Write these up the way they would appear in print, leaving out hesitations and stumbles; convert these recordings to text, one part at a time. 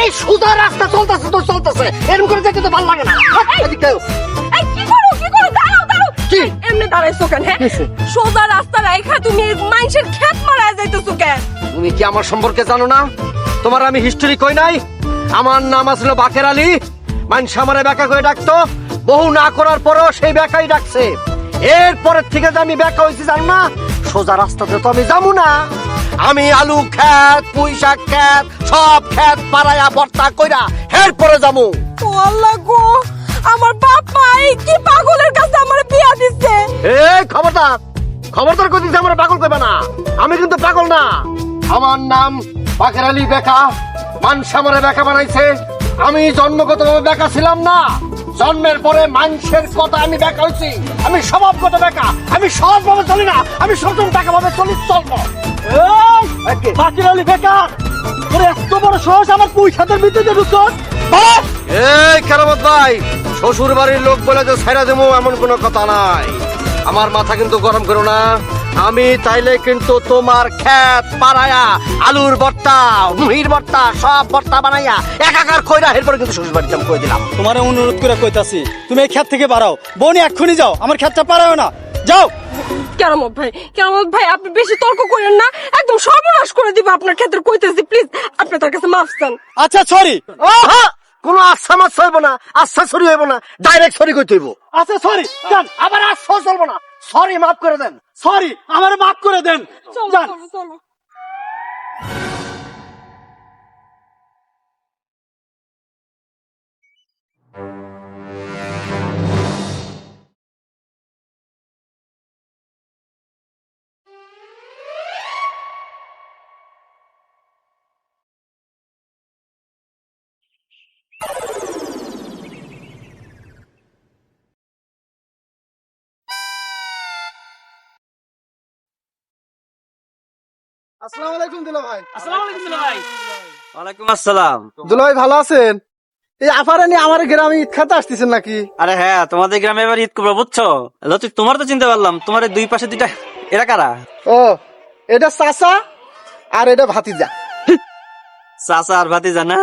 এই সোজা রাস্তা চলতেছে তো চলতেছে, এরকম করে যেতে তো ভালো লাগে না। এদিকে আয়। এই কি করো দাঁড়াও কি? এমনি দাঁড়াইছো কেন? হ্যাঁ, সোজা রাস্তা রাইখা তুমি মানুষের ক্ষেত মারায় যাইতেছো কেন? তুমি কি আমার সম্পর্কে জানো না? তোমার আমি হিস্টোরি কই নাই? আমার নাম আসল বাকের আলী। মানুষ আমারে বেকা করে ডাকতো, বহু না করার পরেও সেই বেকাই ডাকছে। এরপরের থেকে যে আমি বেকা হয়েছি জানো না, সোজা রাস্তাতে তো আমি যাবো না। আমি আলু খেত, পুঁই শাক খেত, সব খেত পাড়ায়া ভর্তা কইরা এরপরে যাবো। ও আল্লাহ গো, আমার বাপ মা এই কি পাগলের কাছে আমার বিয়া দিচ্ছে। এই খবরদার কই দিছে আমার পাগল কইবা না। আমি কিন্তু পাগল না। আমার নাম বাকের আলী বেকা। মানুষ আমারে বেকা বানাইছে। আমি জন্মগতভাবে বেকা ছিলাম না, জন্মের পরে মানুষের কথা আমি বেকা হয়েছি। আমি স্বভাবগত বেকা, আমি সহজভাবে চলি না, আমি সচেতন টাকা ভাবে চলবো। বাকের আলী বেকা, তোর এত বড় সাহস আমার পুঁই খাতের ভিতরে ঢুকছস? এই কেরামত ভাই, শ্বশুর বাড়ির লোক বলে যে ছাইরা দেবো এমন কোনো কথা নাই। আমার মাথা কিন্তু গরম করো না। আমি চাইলে কিন্তু তোমার ক্ষেত পাড়ায়া আলুর ভর্তা, মুহির ভর্তা, সব ভর্তা বানাইয়া একাকার কইরা এরপরে কিন্তু শ্বশুর বাড়িতে আমি কই দিলাম। তোমার অনুরোধ করে কইতাছি, তুমি এই ক্ষেত থেকে বাড়াও। বোন এক্ষুনি যাও, আমার ক্ষেতটা পারাও না, যাও। কেরামত ভাই আপনি বেশি তর্ক করেন না, একদম সর্বনাশ করে দিব আপনার ক্ষেত্রে কইতেছি। প্লিজ আপনি তার কাছে মাফ চান। আচ্ছা সরি। কোনো আচ্ছা মাছ হইব না, আচ্ছা সরি হইব না, ডাইরেক্ট সরি কইতে হইব। আচ্ছা সরি, যান। আবার আচ্ছা চলবো না, সরি মাফ করে দেন। সরি, আমার মাফ করে দেন, যান। চলো। আসসালামু আলাইকুম দুলা ভাই। আসসালামু আলাইকুম দুলা ভাই। ওয়ালাইকুম আসসালাম। দুলা ভাই ভালো আছেন? এই আফারে নিয়ে আমার গ্রামে ঈদ খাতে আসতেছেন নাকি? আরে হ্যাঁ, তোমাদের গ্রামে এবার ঈদ করবো বুঝছো। লতিফ, তোমার তো চিনতে পারলাম, তোমার এই দুই পাশে দুইটা, এরা কারা? ও, এটা চাচা আর এটা ভাতিজা। চাচা আর ভাতিজা না?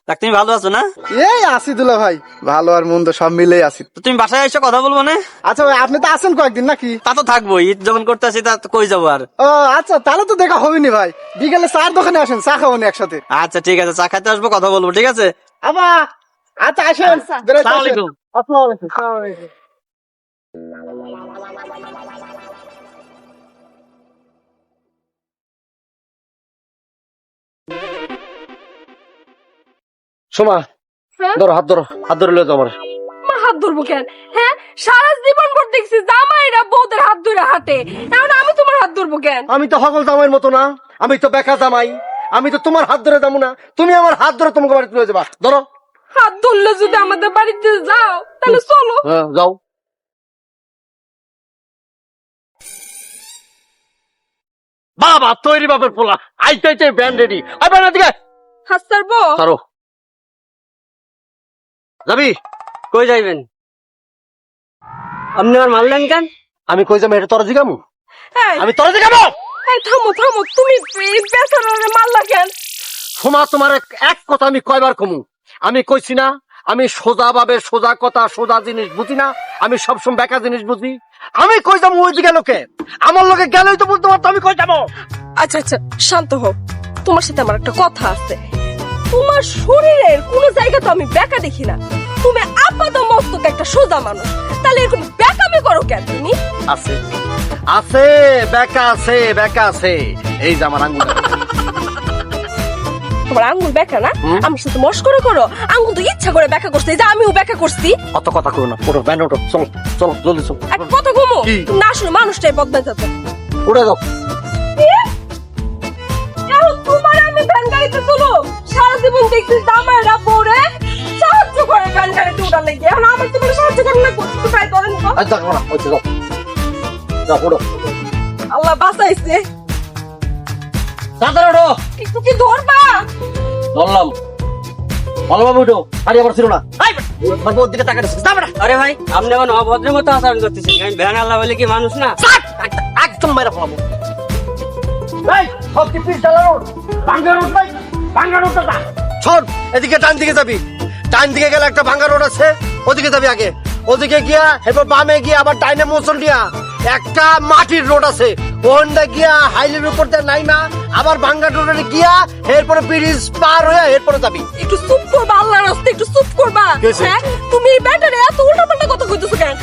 দেখ, তুমি ভালো আছো না? এই আছি দুলা ভাই, ভালো আর মন্দ সব মিলেই আছি। তো তুমি বাসায় এসে কথা বলবো না? আচ্ছা ভাই, আপনি তো আছেন কয়েকদিন নাকি? তা তো থাকবো, ঈদ যখন করতে আসি তা তো কই যাবো আর। ও আচ্ছা, তাহলে তো দেখা হবেনি ভাই। বিকেলে চার দোকানে আসেন, চা খাবো নি একসাথে। আচ্ছা ঠিক আছে, চা খাইতে আসবো, কথা বলবো, ঠিক আছে? আবা, আচ্ছা আসেন। বেরোতে আসসালামু আসেন। আলাইকুম। আসসালামু আলাইকুম। আসসালামু আলাইকুম। সোমা, হ্যাঁ? ধরো হাত ধরে লয়ে যাও আমার। আমার হাত ধরবো কেন? হ্যাঁ, সারা জীবন ভর দেখছি জামাইরা বউদের হাত ধরে হাঁটে, এখন আমি তোমার হাত ধরবো কেন? আমি তো হগল জামাইয়ের মতো না, আমি তো বেকা জামাই। আমি তো তোমার হাত ধরে যাবো না, তুমি আমার হাত ধরে তোমাকে বাড়িতে লয়ে যাবা। ধরো। হাত ধরলে যদি আমাদের বাড়িতে যাও তাহলে চলো। হ্যাঁ, যাও। বাবা তৈরি বাপের পোলা, আইতে ব্যান্ড রেডি। আবার না দিকে হাত ছাড়বো? ধরো। যাবি? কই যাইবেন? আপনি আর মারলেন কেন? আমি কই যাবো এটা তোরা জিগামু? এই, আমি তোরা জিগাবো? এই থামো তুমি বেচারারে মারলা কেন? সোমা, তোমার এক কথা আমি কয়বার কমু? আমি কইছি না আমি সোজা ভাবে সোজা কথা সোজা জিনিস বুঝি না, আমি সবসময় বেকা জিনিস বুঝি। আমি কই যাবো ওই দিকে লোকে? আমার লোকে গেলেই তো বুঝতে পারতো আমি কই যাবো। আচ্ছা শান্ত হও, তোমার সাথে আমার একটা কথা আছে। তোমার শরীরের কোনো জায়গা তো আমি বেকা দেখি না, তুমি আপাতত মস্তক একটা সোজা মানুষ, তাহলে এরকম বেকামি করো কেন তুমি? আছে আছে বেকা আছে। এই যে আমার আঙ্গুল। তোমার আঙ্গুল বেকা না? আমার সাথে মস্করা করো? আঙ্গুল তো ইচ্ছা করে বেকা করছে, এই যে আমিও বেকা করছি। অত কথা করো না, ওঠো ব্যান্ড ওঠো, চলো চলো জলদি চলো। এক কথা ঘুমো কি? না, আসলে মানুষটাই বদলায় যাবে। উড়ে যাও। তোমার আমি ভ্যান গাড়িতে তুলো, সারা জীবন দেখছি জামাইরা পরে সাহায্য করে ভ্যান গাড়িতে উঠার লেগে, এখন আমার তোমার সাহায্য করে না, করতে পাই ধরেন তো। আর দেখো না, ওই যাও যাও ওঠো। আল্লাহ বাঁচাইছে। তাড়াতাড়ি ওঠো। একটু কি ধরবা? বললাম ভালোভাবে উঠো, গাড়ি আবার ছিল না। ওর দিকে তাকাতে যাবে না। আরে ভাই, আপনি এখন অভদ্রের মতো আচরণ করতেছেন। আমি ভ্যান আল্লাহ বলে কি মানুষ না? একদম মেরে ফেলাবো। এই সব কি পিস ডালা রোড, ভাঙ্গা রোড নাই, ভাঙ্গা রোডটা শোন, এদিকে ডান দিকে যাবি, ডান দিকে গেলে একটা ভাঙ্গা রোড আছে, ওদিকে যাবি আগে, ওদিকে গিয়া এরপর বামে গিয়া আবার ডাইনে মোচন দিয়া একটা মাটির রোড আছে, ওখানটা গিয়া হাইলের উপর দিয়ে নাইমা আবার ভাঙ্গা রোডে গিয়া এরপরে ব্রিজ পার হয়ে এরপরে যাবি। একটু চুপ করবা, আল্লাহর রাস্তায় একটু চুপ করবা। কেসে? হ্যাঁ, তুমি এই ব্যাটারে এত উল্টাপাল্টা কথা কইতেছো কেন?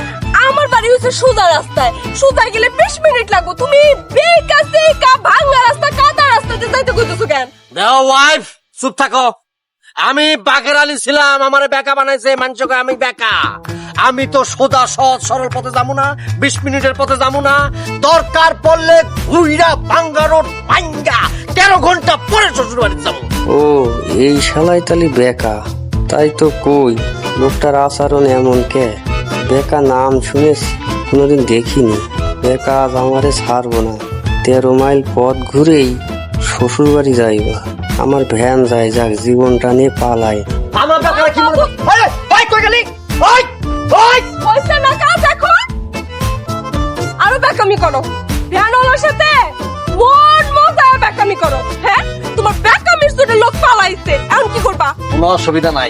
আমার বাড়ি হচ্ছে সোজা রাস্তায়, সোজা গেলে 20 মিনিট লাগবে, তুমি বেকা সেকা ভাঙা রাস্তা কাদা রাস্তাতে যাইতে কইতেছো কেন? দেও ওয়াইফ, চুপ থাকো। আমি বাকের আলী ছিলাম, আমারে বেকা বানাইছে মানুষকে, আমি বেকা। আমি তো সোজা সহজ সরল পথে যাবো না, 20 মিনিটের পথে যাবো না, দরকার পড়লে ঘুইরা ভাঙ্গা রোড ভাঙ্গা 13 ঘন্টা পরে শ্বশুর বাড়িতে যাবো। ও এই শালাই তালি বেকা, তাই তো কই লোকটার আচরণ এমন কে? বেকা নাম শুনেছি, কোনোদিন দেখিনি। বেকা আজ আমারে ছাড়বো না, 13 মাইল পথ ঘুরেই শ্বশুর বাড়ি যাইবা। আমার ভ্যান যায়, যাক জীবনটা নিয়ে পালাই। আমার বেকারা কি বলবো? ওই কই গেলি? ওই ওই পয়সা না কাজ এখন আরো বেকামি করো, ভ্যানওয়ালার সাথে মন মজায় বেকামি করো। হ্যাঁ, তোমার বেকামির জন্য লোক পালাইছে, এখন কি করবা? কোনো অসুবিধা নাই,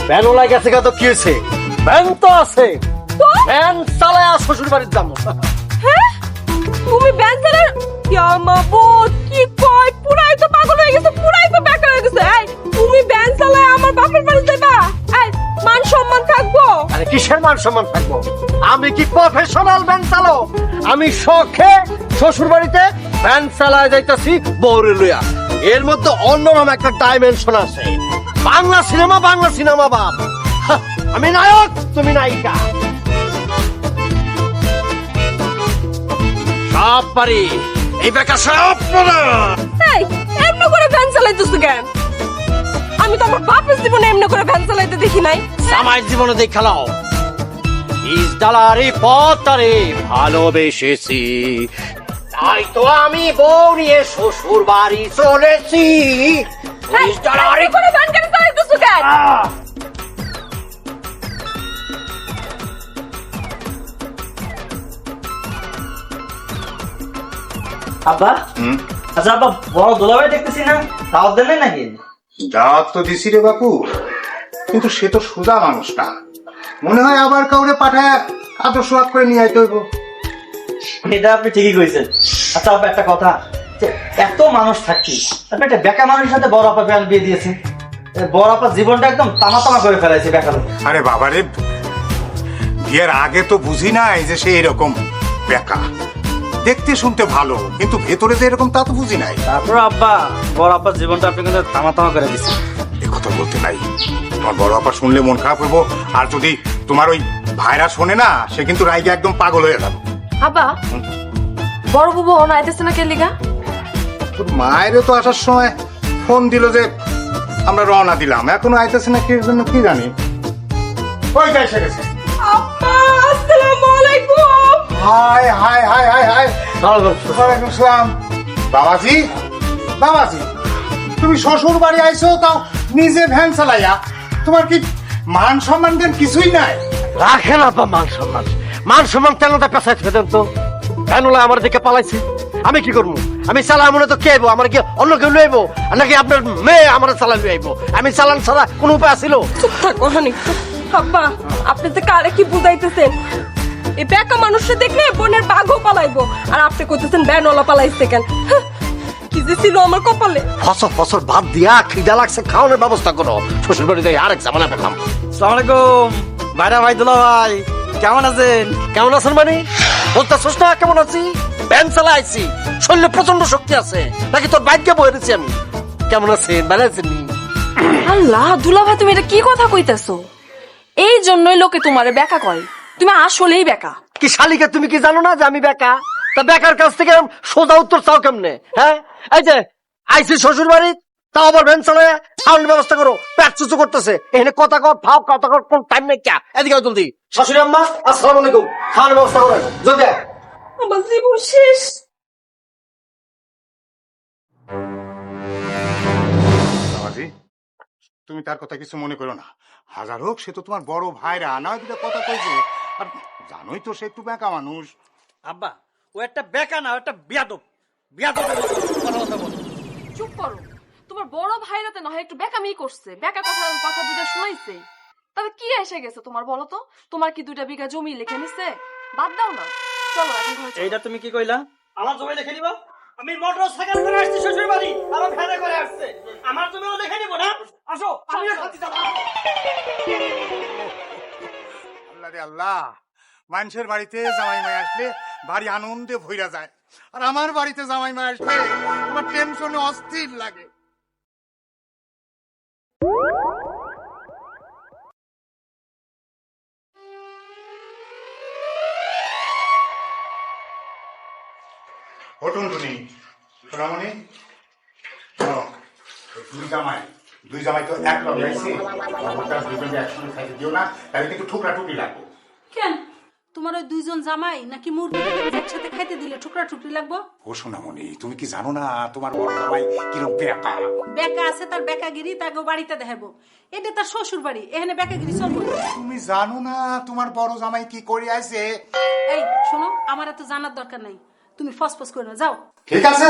ভ্যান ওলাই গেছে, তো কি হয়েছে? ভ্যান তো আছে, তো ভ্যান চালায় শ্বশুর বাড়িতে যাবো। হ্যাঁ, তুমি ভ্যান চালার ইয়ামাবুত কি কয়? পুরাই তো পাগল হয়ে গেছে, পুরাই তো বেকার হয়ে গেছে। এই তুমি ভ্যান চালায় আমার বাপের বাড়ি যাবা? এই মান সম্মান থাকবো? আরে কিসের মান সম্মান থাকবো? আমি কি প্রফেশনাল ভ্যান চালো? আমি শখে শ্বশুর বাড়িতে ভ্যান চালায় যাইতাছি বউরে লইয়া। এর মধ্যে অন্যরকম একটা ডাইমেনশন আছে। বাংলা সিনেমা বাপ। হা, আমি নায়ক, তুমি নায়িকা। সব পারি, এই বেকা সব পারে। এই এমনি করে ভ্যান চালাইতেছো কেন? আমি তো আমার বাপের জীবনে এমনি করে ভ্যান চালাইতে দেখি নাই। আমার জীবনে দেখালাও ইস ডালারে পথরে ভালোবেসেছি, তাই তো আমি বউ নিয়ে শ্বশুর বাড়ি চলেছি। এই, ইস ডালারে এমনি করে ভ্যান কেন চালাইতেছো কেন? আব্বা, আচ্ছা আব্বা, বড় দোলাভাই দেখতেছি না, দাওয়াত দেবেন নাকি? দাওয়াত তো দিছি রে বাপু, কিন্তু সে তো সোজা মানুষ না, মনে হয় আবার কাউরে পাঠায় আদর সোয়াদ করে নিয়ে আইতে হইব। এটা আপনি ঠিকই কইছেন। আচ্ছা আব্বা, একটা কথা, যে এত মানুষ থাকি আপনি একটা বেকা মানুষের সাথে বড় আপা বিয়ে দিয়েছেন, বড় আপা জীবনটা একদম তামা তামা করে ফেলাইছে বেকার। আরে বাবারে, বিয়ের আগে তো বুঝি নাই যে সে এরকম বেকা। দেখতে শুনতে ভালো, কিন্তু ভেতরে যে এরকম তা তো বুঝি নাই। তারপর আব্বা, বড় আপার জীবনটা আপনি কিন্তু তামা তামা করে দিচ্ছেন। এ কথা বলতে নাই, তোমার বড় আপা শুনলে মন খারাপ হইব, আর যদি তোমার ওই ভাইরা শোনে না, সে কিন্তু রাইগে একদম পাগল হয়ে যাবে। আব্বা, বড় বুবু অন আইতেছে না কে লিগা? তোর মায়েরও তো আসার সময় ফোন দিল যে আমরা রওনা দিলাম, এখনো আইতেছে না, কি জন্য কি জানি। ওই যাই এসে গেছে। আব্বা, আসসালামু আলাইকুম। High high high high high, ওয়ালাইকুম সালাম। বাবাজি, বাবাজি, তুমি শ্বশুর বাড়ি আইছো, তাও নিজে ভ্যান চালাইয়া, তোমার কি মান সম্মান দেন কিছুই নাই? রাখেন আপা মান সম্মান, মান সম্মান তেলটা পেশায় ফেদেন তো। ভ্যানওয়ালা আমার দিকে পালাইছে, আমি কি করবো? আমি চালা মনে তো কে আইবো? আমার কি অন্য কেউ লইবো, নাকি আপনার মেয়ে আমার চালা লই আইবো? আমি চালান ছাড়া কোনো উপায় আছিল? চুপ থাকো হানি। আব্বা, আপনি তো কারে কি বুঝাইতেছেন? এই বেকা মানুষকে দেখলে বোনের বাঘও পালাইবো, আর আপনি কইতেছেন ভ্যানওয়ালা পালাইছে কেন? হ্যাঁ, কি যে ছিল আমার কপালে। ফসল ফসল ভাত দিয়া খিদা লাগছে, খাওয়ানোর ব্যবস্থা করো। শ্বশুর বাড়িতে আরেক ঝামেলা পেলাম। আসসালামু আলাইকুম ভাইরা, ভাই দুলা ভাই, কেমন আছেন? কেমন আছেন মানে? বলতেছিস না কেমন আছি? ভ্যান চালা আইছি, শরীরে প্রচন্ড শক্তি আছে, নাকি তোর বাইককে বয়ে দিচ্ছি আমি? কেমন আছেন? ভালো আছেন? আল্লাহ, দুলা ভাই তুমি এটা কি কথা কইতাছো? এই জন্যই লোকে তোমারে বেকা কয়, তুমি আসলেই বেকা। কি শালিকা, তুমি কি জানো না যে আমি বেকা? তা বেকার কাছ থেকে সোজা উত্তর চাও কেমনে? হ্যাঁ, এই যে আইসি শ্বশুর বাড়ি, তাও আবার ভ্যান চালায় খাওয়ানোর ব্যবস্থা করো। পেট চুচু করতেছে, এখানে কথা কর, ফাও কথা কর, কোন টাইম নেই। কে এদিকে জলদি। শাশুড়ি আম্মা, আসসালামু আলাইকুম, খাওয়ানোর ব্যবস্থা করে জলদি আয়। আমার জীবন শেষ। বাবাজি, তুমি তার কথা কিছু মনে করো না, হাজার হোক সে তো তোমার বড় ভাইরা, না হয় দুটা কথা কইছে, আর জানোই তো সে একটু বেকা মানুষ। আব্বা, ও একটা বেকা না, ও একটা বিয়াদব। বিয়াদবের মতো কথা বলো। চুপ করো, তোমার তোমার বড় ভাইরাতে না হয় একটু বেকামি করছে, বেকা কথা কথা দুইটা শুনাইছে, তবে কি এসে গেছে তোমার বলো তো? তোমার কি 2 বিঘা জমি লিখে নিছে? বাদ দাও না, চলো এখন ঘরে চলো। এইটা তুমি কি কইলা? আমার জমি লিখে নিবা? আমি মোটর সাইকেল করে আসছি শ্বশুর বাড়ি, আমার ভ্যানে করে আসছে, আমার জমিও লিখে নিব না? আসো, আমি খাতি যাব। আল্লাহ রে আল্লাহ, মানুষের বাড়িতে জামাই মাই আসলে ভারী আনন্দে ভইরা যায়, আর আমার বাড়িতে জামাই মাই আসলে আমার টেনশনে অস্থির লাগে। টুনটুনি, সোনামণি, শোনো, দুই জামাই তো এক লগে আইছে, দুজনকে একসঙ্গে খাইতে দিও না, তাহলে কিন্তু টুকরা টুকরি লাগবো। কেন তোমার ওই 2 জন জামাই নাকি মুরগি একসাথে খাইতে দিলে টুকরা টুকরি লাগবো? ও সোনামণি, তুমি কি জানো না তোমার বড় জামাই কিরকম বেকা? বেকা আছে, তার বেকাগিরি তাকে বাড়িতে দেখাবো। এটা তার শ্বশুর বাড়ি, এখানে বেকাগিরি চলবো? তুমি জানো না তোমার বড় জামাই কি করে আইছে? এই শোনো, আমার এত জানার দরকার নাই, তুমি ফসফস করে না, যাও। ঠিক আছে,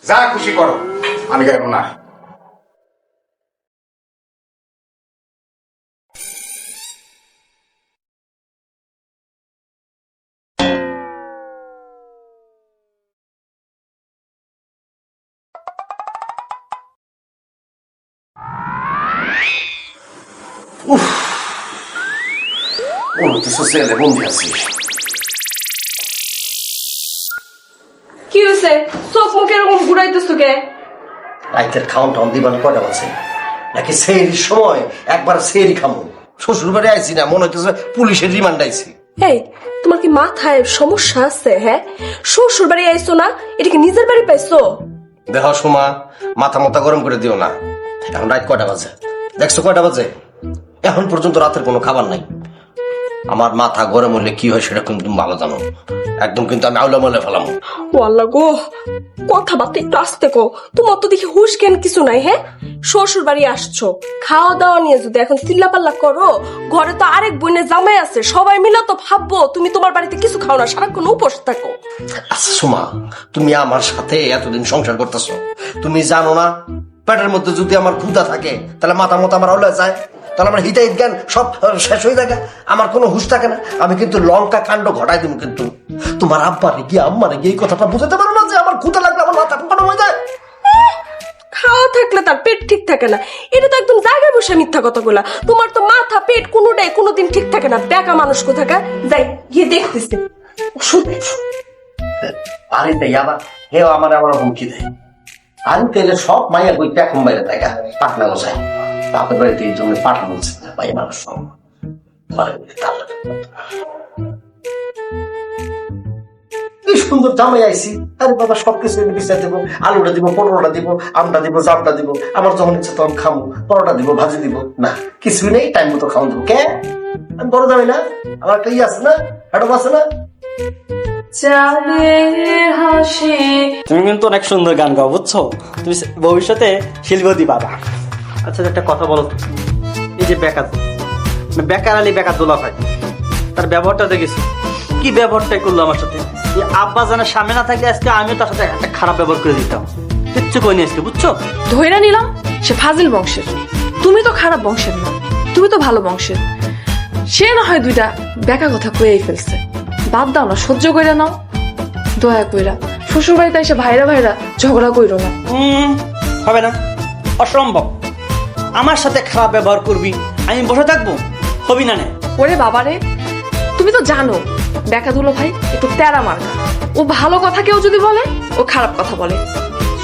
যা খুশি করো, আমি গেল না। কি হয়েছে? চোখ মুখ এরকম ঘুরাইতেছো কে? রাইতের খাওন টাউন দিবার কয়টা আছে নাকি? সেহরির সময় একবার সেহরি খামো, শ্বশুর বাড়ি আইছি না, মনে হচ্ছে পুলিশের রিমান্ড আইছি। এই, তোমার কি মাথায় সমস্যা আছে? হ্যাঁ, শ্বশুর বাড়ি আইছো না, এটা কি নিজের বাড়ি পাইছো? দেখো সুমা, মাথা মাথা গরম করে দিও না। এখন রাত কয়টা বাজে দেখছো? কয়টা বাজে? এখন পর্যন্ত রাতের কোনো খাবার নাই। আমার মাথা গরম হলে কি হয় সেটা কিন্তু তুমি ভালো জানো। একদম কিন্তু আমি আউলা মলে ফেলাম। ও আল্লাহ গো, কথাবার্তা একটু আস্তে কো। তোমার তো দেখি হুশ জ্ঞান কিছু নাই। হ্যাঁ, শ্বশুর বাড়ি আসছো, খাওয়া দাওয়া নিয়ে যদি এখন চিল্লাপাল্লা করো, ঘরে তো আরেক বোনের জামাই আছে, সবাই মিলে তো ভাববো তুমি তোমার বাড়িতে কিছু খাও না, সারাক্ষণ উপোস থাকো। আচ্ছা সুমা, তুমি আমার সাথে এতদিন সংসার করতেছো, তুমি জানো না পেটের মধ্যে যদি আমার ক্ষুধা থাকে তাহলে মাথা মতো আমার আউলা যায়, তাহলে আমার হিতাহিত জ্ঞান সব শেষ হয়ে যায়, আমার কোনো হুঁশ থাকে না। আমি কিন্তু লঙ্কা কাণ্ড ঘটাই দিব, কিন্তু তোমার আব্বারে গিয়ে আম্মারে গিয়ে এই কথাটা বুঝাতে পারো না যে আমার ক্ষুধা লাগলে আমার মাথা ঠান্ডা হয়ে যায়। খাওয়া থাকলে তার পেট ঠিক থাকে না, এটা তো একদম জায়গায় বসে মিথ্যা কথা বলা। তোমার তো মাথা পেট কোনোটাই কোনোদিন ঠিক থাকে না, বেকা মানুষ কোথাকার। যাই গিয়ে দেখতেছি। বাড়িতে আবার হেও আমার আবার হুমকি দেয়। আমি তেলে সব মাইয়া বই এখন বাইরে দেখা পাটনা বসায়, বাপের বাড়িতে এই জন্য পাঠানো বলছে ভাই মানুষ সুন্দর জামাই আইসি। আরে বাবা, সবকিছু বিচার দিব, আলুটা দিব, পটলটা দিব, আমটা দিব, জামটা দিব, আমার যখন ইচ্ছা তখন খামো, পরোটা দিব, ভাজি দিব, না কিছুই নেই, টাইম মতো খাওয়া দেবো। কে আমি বড় জামাই না? আমার একটা ই আছে না, হ্যাডম আছে না? তুমি কিন্তু অনেক সুন্দর গান গাও, বুঝছো? তুমি ভবিষ্যতে শিল্পী বাবা। আচ্ছা একটা কথা বলো, এই যে বেকার আলী বেকার দোলা ভাই, তার ব্যবহারটা দেখেছি, কি ব্যবহারটা করলো আমার সাথে। এই আব্বা জানের সামনে না থাকলে আজকে আমিও তার সাথে একটা খারাপ ব্যবহার করে দিতাম। কিচ্ছু কই নিয়ে বুঝছো? ধইরা নিলাম সে ফাজিল বংশের, তুমি তো খারাপ বংশের না, তুমি তো ভালো বংশের। সে না হয় 2টা বেকা কথা কয়েই ফেলছে, বাদ দাও না, সহ্য কইরা নাও, দয়া কইরা। শ্বশুর বাড়িতে এসে ভাইরা ঝগড়া কইরো না। হবে না, অসম্ভব। আমার সাথে খারাপ ব্যবহার করবি, আমি বসে থাকবো? হবি না। ওরে বাবারে, তুমি তো জানো বেকা দুলো ভাই একটু তেরা মার্কা, ও ভালো কথা কেউ যদি বলে ও খারাপ কথা বলে।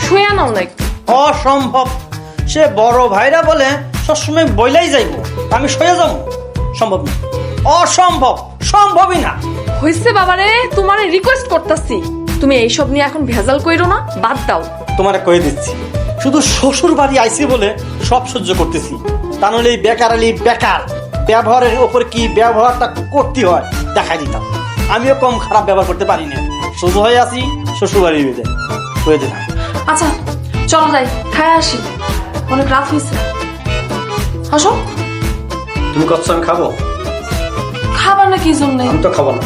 শুয়ে নাও না একটু। অসম্ভব, সে বড় ভাইরা বলে সবসময় বইলাই যাইবো, আমি শুয়ে যাবো? সম্ভব না, অসম্ভব, সম্ভবই না। হইছে বাবারে, তোমারে রিকোয়েস্ট করতেছি, তুমি এইসব নিয়ে এখন ভেজাল কইরো না, বাদ দাও। তোমারে কয়ে দিচ্ছি, শুধু শ্বশুর বাড়ি আইছি বলে সব সহ্য করতেছি, তা নাহলে এই বেকার আলী বেকার ব্যবহারের ওপর কি ব্যবহারটা করতে হয় দেখাই দিতাম। আমিও কম খারাপ ব্যবহার করতে পারি না, সোজা হয়ে আছি শ্বশুর বাড়ি হয়ে যেতাম। আচ্ছা চলো যাই, খায় আসি, অনেক রাত হয়েছে। আসো। তুমি কচ্ছ আমি খাবো? খাবার না কি জন্য? আমি তো খাবো না,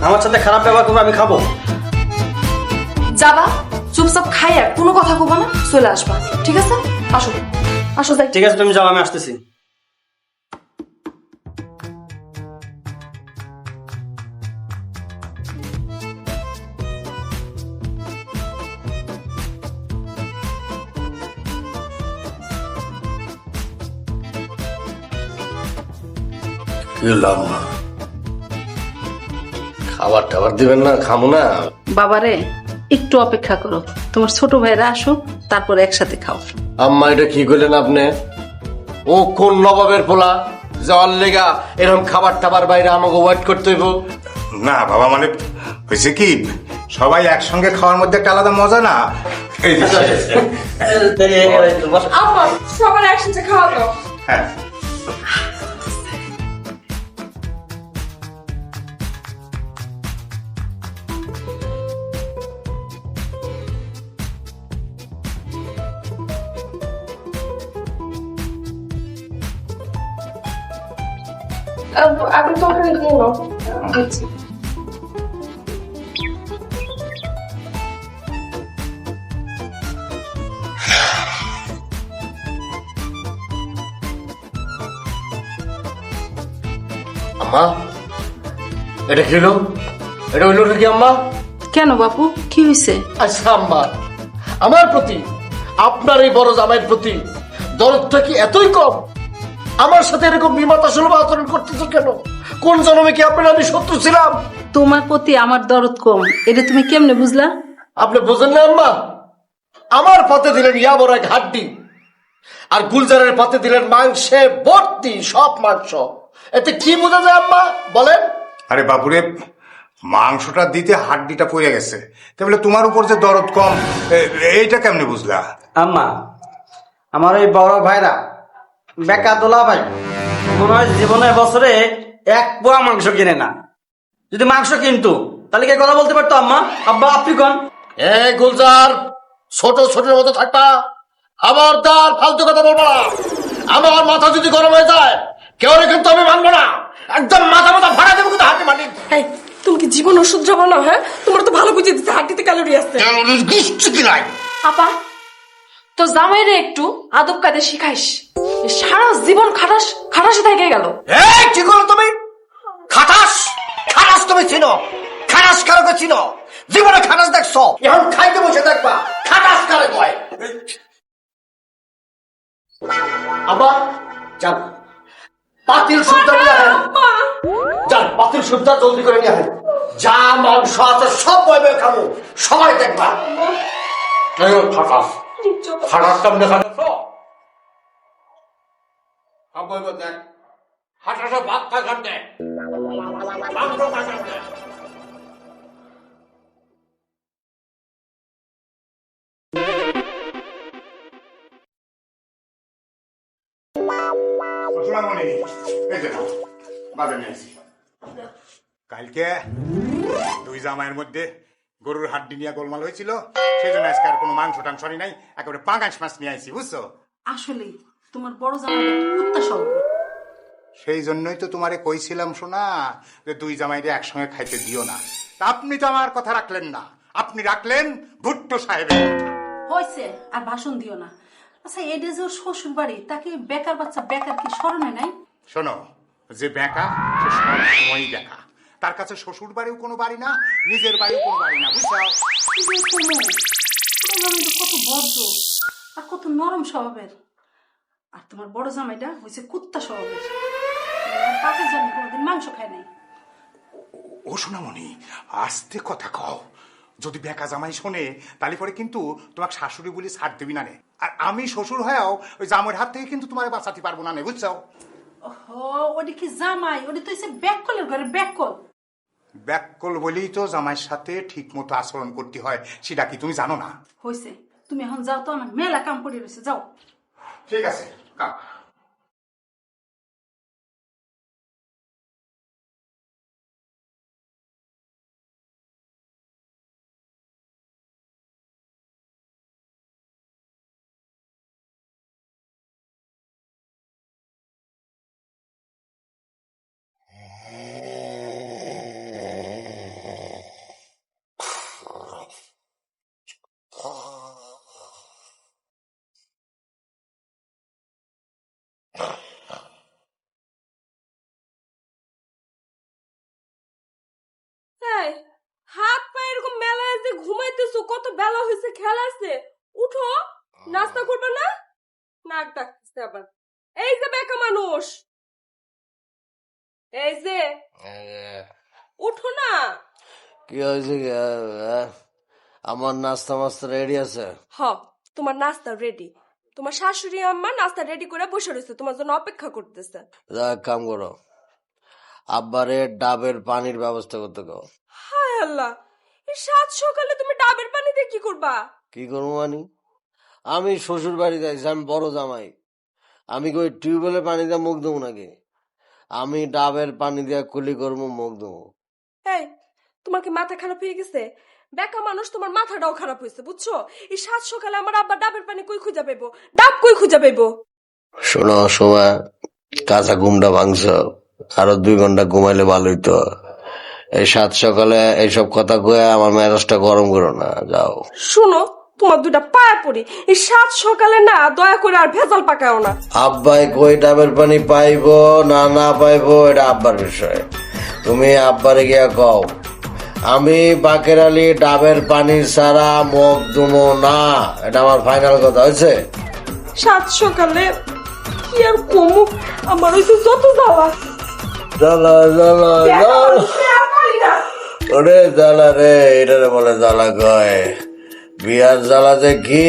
আমার সাথে খারাপ ব্যবহার করবো, আমি খাবো? যাবা চুপচাপ খাইয়া কোনো কথা কবা না, চলে আসবা, ঠিক আছে? আসো আসো যাই। ঠিক আছে, তুমি যাও, আমি আসতেছি। খাবার টাবার দিবেন না? খামো না। বাবারে একটু অপেক্ষা করো, তোমার ছোট ভাইরা আসুক, তারপর একসাথে খাও। আম্মা এটা কি করলেন আপনি? ও কোন নবাবের পোলা যাওয়ার লেগা এরকম খাবার টাবার বাইরে আমাকে ওয়েট করতে হইব? না বাবা, মানে হয়েছে কি, সবাই একসঙ্গে খাওয়ার মধ্যে একটা আলাদা মজা না। এই যে, আব্বা সবার একসাথে খাওয়া দাও। হ্যাঁ আপনি তরকারি দিয়ে নাও। আচ্ছা। আম্মা এটা কি হলো? এটা হইলো নাকি আম্মা? কেন বাপু, কি হয়েছে? আচ্ছা আম্মা, আমার প্রতি আপনার এই বড় জামাইয়ের প্রতি দরদটা কি এতই কম? আমার সাথে এরকম বিমাতা সুলভ আচরণ করতেছো কেন? কোন জন্মে কি আপনার আমি শত্রু ছিলাম? তোমার প্রতি আমার দরদ কম, এটা তুমি কেমনে বুঝলা? আপনি বোঝেন না আম্মা? আমার পাতে দিলেন ইয়া বড় এক হাড্ডি, আর গুলজারের পাতে দিলেন মাংসে ভর্তি সব মাংস। এতে কি বোঝা যায় আম্মা বলেন? আরে বাপুরে, মাংসটা দিতে হাড্ডিটা পড়ে গেছে, তাহলে তোমার উপর যে দরদ কম, এইটা কেমনে বুঝলা? আম্মা, আমার এই বড় ভাইরা বেকা দোলা ভাই মনে হয় জীবনে বছরে এক পোয়া মাংস কিনে না। যদি মাংস কিনতো তাহলে কি কথা বলতে পারতো? আম্মা, আব্বা, আপনি কোন? এ গুলজার, ছোট ছোটের মতো থাকবা, খবরদার ফালতু কথা বলবো না। আমার মাথা যদি গরম হয়ে যায় কেউ কিন্তু আমি মানবো না, একদম মাথা মাথা ভাড়া দেবো কিন্তু হাঁটি মাটি। এই তুমি কি জীবন ওষুধ যাবো না? হ্যাঁ, তোমার তো ভালো বুঝে দিচ্ছে হাঁটিতে ক্যালোরি আছে। কিচ্ছু কি নাই। আপা, তো জামাইরে একটু আদব কায়দা শিখাইস। এ সারা জীবন খাটাস খাটাসে থেকে গেল। এই কি করো তুমি? খাটাস খাটাস তুমি চিনো? খাটাস কারকে চিনো? জীবনে খাটাস দেখছো? এখন খাইতে বসে দেখবা খাটাস কারে কয়। আবার যান পাতিল সুদ্ধা নিয়ে আসেন, যান পাতিল সুদ্ধা জলদি করে নিয়ে আসেন। যা মাংস আছে সব বইবে খাবো, সবাই দেখবা। খাটাস খাটাস কেমনে খাটাস সব বইবে দেখ। হাটাটা ভাত খায় খাটে মাংস খায় খাটে। সোনামণি, এই যে নাও, বাজার নিয়ে আসি। কালকে দুই জামাইয়ের মধ্যে গরুর হাড্ডি নিয়ে গোলমাল হয়েছিল, সেই জন্য আজকে আর কোনো মাংস টাংস আনি নাই, একেবারে পাঙ্গাস মাছ নিয়ে আসি, বুঝছো? আসলে তোমার বড় জামাই কুত্তা সব। সেই জন্যই তো তোমারে কইছিলাম শোনা, যে দুই জামাইরে একসঙ্গে খাইতে দিও না। তা আপনি তো আমার কথা রাখলেন না, আপনি রাখলেন ভুট্টো সাহেবের কথা। হয়েছে, আর ভাষণ দিও না। আচ্ছা, এটা যে ওর শ্বশুর বাড়ি, তাকে বেকার বাচ্চা বেকার কি স্মরণে নাই? শোনো, যে বেকা সে সব সময়ই বেকা, তার কাছে শ্বশুর বাড়িও কোনো বাড়ি না, নিজের বাড়িও কোনো বাড়ি না, বুঝছো? কি যে করবো? তোমার জামাই তো কত ভদ্র আর কত নরম স্বভাবের, আর তোমার বড় জামাইটা হয়েছে কুত্তা স্বভাবের। পাকে জানি কোনোদিন মাংস খায় নাই। ও সোনামণি, আস্তে কথা কও, যদি বেকা জামাই শোনে তাহলে পরে কিন্তু তোমাকে শাশুড়ি বলে ছাড় দেবি না নে। আর আমি শ্বশুর হয়েও ওই জামাইয়ের হাত থেকে কিন্তু তোমার বাঁচাতে পারবো না নে, বুঝছো? ও, ওটা কি জামাই? ওটা তো হচ্ছে ব্যাককলের ঘরে ব্যাককল। ব্যাককল বলেই তো জামাইয়ের সাথে ঠিক মতো আচরণ করতে হয়, সেটা কি তুমি জানো না? হয়েছে, তুমি এখন যাও তো, আমার মেলা কাম করে রয়েছে, যাও। ঠিক আছে, কাম। এই, হাত পা এরকম মেলায় যে ঘুমাইতেছো, কত বেলা হয়েছে, খেলা আছে, উঠো, নাস্তা করবে না? নাক ডাকতেছে আবার। এই যে বেকা মানুষ, এই যে উঠো না। কি হয়েছে? আমার নাস্তা মাস্তা রেডি আছে? হ, তোমার নাস্তা রেডি। তোমার শাশুড়ি আম্মা নাস্তা রেডি করে বসে রয়েছে, তোমার জন্য অপেক্ষা করতেছে। এক কাম করো, আব্বারে ডাবের পানির ব্যবস্থা করতে কও। হায় আল্লাহ, এই সাত সকালে তুমি ডাবের পানি দিয়ে কি করবা? কি করবো মানে? আমি শ্বশুর বাড়িতে আছি, আমি বড় জামাই। আমি কই টিউবওয়েলের পানি দিয়ে মুখ দেবো নাকি? আমি ডাবের পানি দিয়ে কুলি করবো, মুখ দেবো। এই, তোমার কি মাথা খারাপ হয়ে গেছে? বেকা মানুষ, তোমার মাথাটাও খারাপ হয়েছে, বুঝছো? এই সাত সকালে আমার আব্বা ডাবের পানি কই খুঁজে পাইবো? ডাব কই খুঁজে পাইবো? শোনো সময়, কাঁচা ঘুমটা ভাঙছ, আরো 2 ঘন্টা ঘুমাইলে ভালোই তো। এই সাত সকালে এইসব কথা কয়ে আমার মেজাজটা গরম করো না, যাও। শুনো, তোমার দুটা পায়ে পড়ি, এই সাত সকালে না দয়া করে আর ভেজাল পাকাও না। আব্বাই কই ডাবের পানি পাইবো না না পাইবো এটা আব্বার বিষয়। তুমি আব্বারে গিয়া কও আমি বাকের আলী ডাবের পানি ছাড়া মুখ দুমো না, এটা আমার ফাইনাল কথা হয়েছে। সাত সকালে কি আর কমু, আমার হইছে যত জ্বালা। জ্বালা জ্বালা জ্বালা, ওরে জ্বালা রে, এটারে বলে জ্বালা কয়। বিয়ার জ্বালাতে কি